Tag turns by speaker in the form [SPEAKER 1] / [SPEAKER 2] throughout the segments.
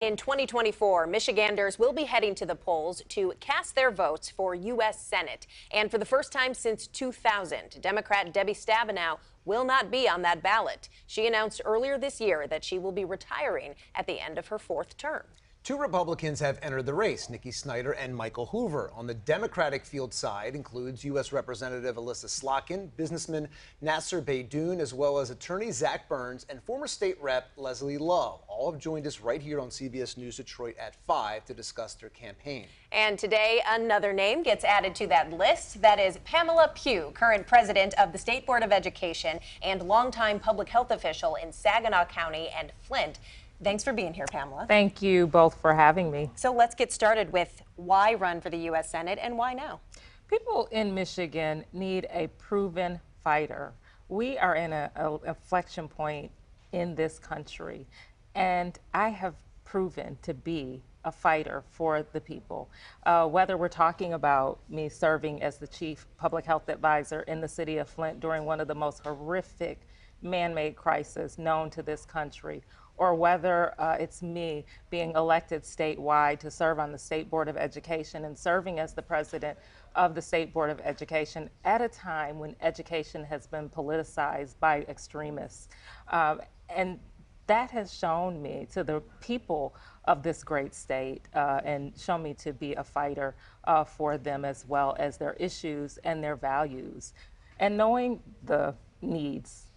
[SPEAKER 1] In 2024, Michiganders will be heading to the polls to cast their votes for U.S. Senate. And for the first time since 2000, Democrat Debbie Stabenow will not be on that ballot. She announced earlier this year that she will be retiring at the end of her fourth term.
[SPEAKER 2] Two Republicans have entered the race, Nikki Snyder and Michael Hoover. On the Democratic field side includes U.S. Representative Alyssa Slotkin, businessman Nasser Beydoun, as well as attorney Zach Burns and former state rep Leslie Lowe. All have joined us right here on CBS News Detroit at 5 to discuss their campaign.
[SPEAKER 1] And today, another name gets added to that list. That is Pamela Pugh, current president of the State Board of Education and longtime public health official in Saginaw County and Flint. Thanks for being here, Pamela.
[SPEAKER 3] Thank you both for having me.
[SPEAKER 1] So let's get started with why run for the U.S. Senate and why now?
[SPEAKER 3] People in Michigan need a proven fighter. We are in an inflection point in this country, and I have proven to be a fighter for the people. Whether we're talking about me serving as the chief public health advisor in the city of Flint during one of the most horrific man-made crises known to this country, or whether it's me being elected statewide to serve on the State Board of Education and serving as the president of the State Board of Education at a time when education has been politicized by extremists. And that has shown me to the people of this great state and shown me to be a fighter for them as well as their issues and their values. And knowing the needs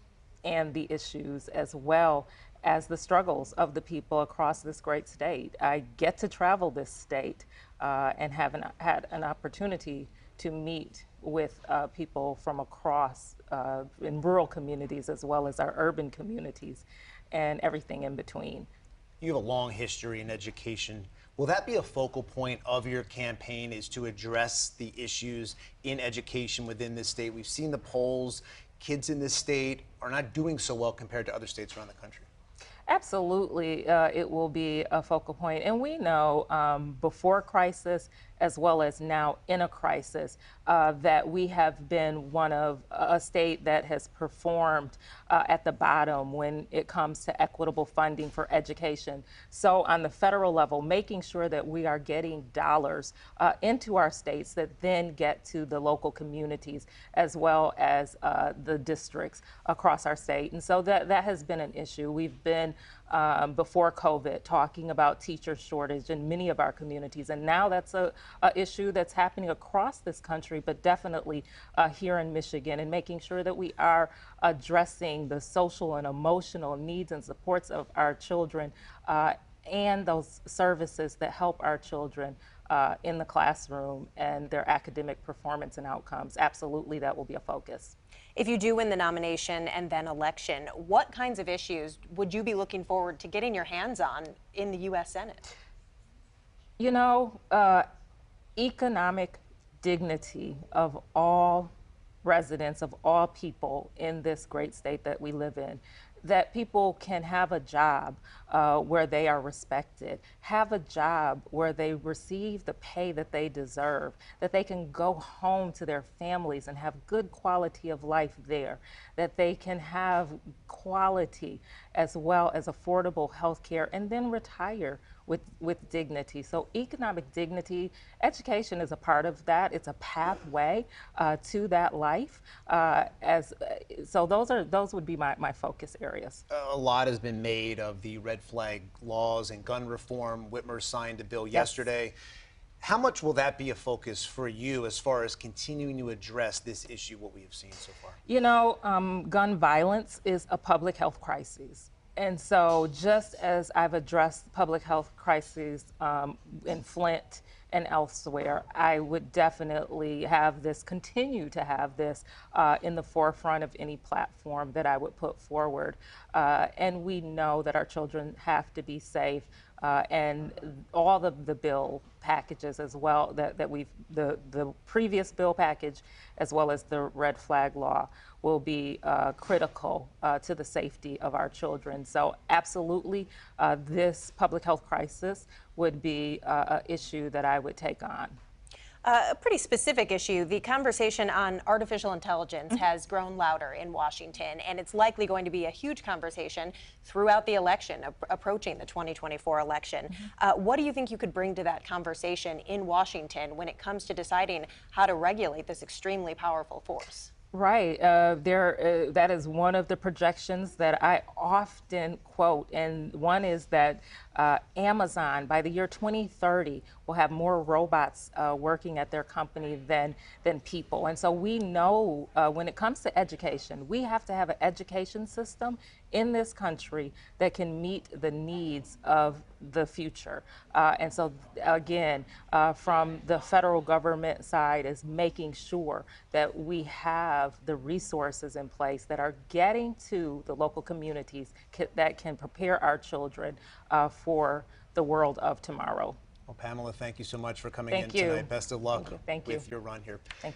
[SPEAKER 3] and the issues as well as the struggles of the people across this great state. I get to travel this state and have had an opportunity to meet with people from across in rural communities as well as our urban communities and everything in between.
[SPEAKER 2] You have a long history in education. Will that be a focal point of your campaign, is to address the issues in education within this state? We've seen the polls. Kids in this state are not doing so well compared to other states around the country.
[SPEAKER 3] Absolutely, it will be a focal point. And we know before crisis, as well as now in a crisis, that we have been one of a state that has performed at the bottom when it comes to equitable funding for education. So on the federal level, making sure that we are getting dollars into our states that then get to the local communities as well as the districts across our state. And so that has been an issue. We've been before COVID talking about teacher shortage in many of our communities, and now that's a issue that's happening across this country, but definitely here in Michigan, and making sure that we are addressing the social and emotional needs and supports of our children and those services that help our children in the classroom and their academic performance and outcomes. Absolutely, that will be a focus.
[SPEAKER 1] If you do win the nomination and then election, what kinds of issues would you be looking forward to getting your hands on in the U.S. Senate?
[SPEAKER 3] You know, economic dignity of all residents, of all people in this great state that we live in. That people can have a job where they are respected, have a job where they receive the pay that they deserve, that they can go home to their families and have good quality of life there, that they can have quality as well as affordable health care and then retire with dignity. So economic dignity, education is a part of that. It's a pathway to that life. So those would be my focus areas.
[SPEAKER 2] A lot has been made of the red flag laws and gun reform. Whitmer signed a bill yesterday. How much will that be a focus for you as far as continuing to address this issue, what we have seen so far?
[SPEAKER 3] You know, gun violence is a public health crisis. And so just as I've addressed public health crises in Flint and elsewhere, I would definitely have this, continue to have this in the forefront of any platform that I would put forward. And we know that our children have to be safe. And all of the bill packages as well that the previous bill package as well as the red flag law will be critical to the safety of our children. So absolutely, this public health crisis would be an issue that I would take on.
[SPEAKER 1] A pretty specific issue. The conversation on artificial intelligence has grown louder in Washington, and it's likely going to be a huge conversation throughout the election, approaching the 2024 election. What do you think you could bring to that conversation in Washington when it comes to deciding how to regulate this extremely powerful force?
[SPEAKER 3] Right. That is one of the projections that I often quote, and one is that Amazon, by the year 2030, will have more robots working at their company than people. And so we know when it comes to education, we have to have an education system in this country that can meet the needs of the future. And so again, from the federal government side is making sure that we have the resources in place that are getting to the local communities that can prepare our children for the world of tomorrow.
[SPEAKER 2] Well, Pamela, thank you so much for coming in
[SPEAKER 3] Thank you.
[SPEAKER 2] tonight. Best of luck
[SPEAKER 3] Thank you.
[SPEAKER 2] with your run here.
[SPEAKER 3] Thank you.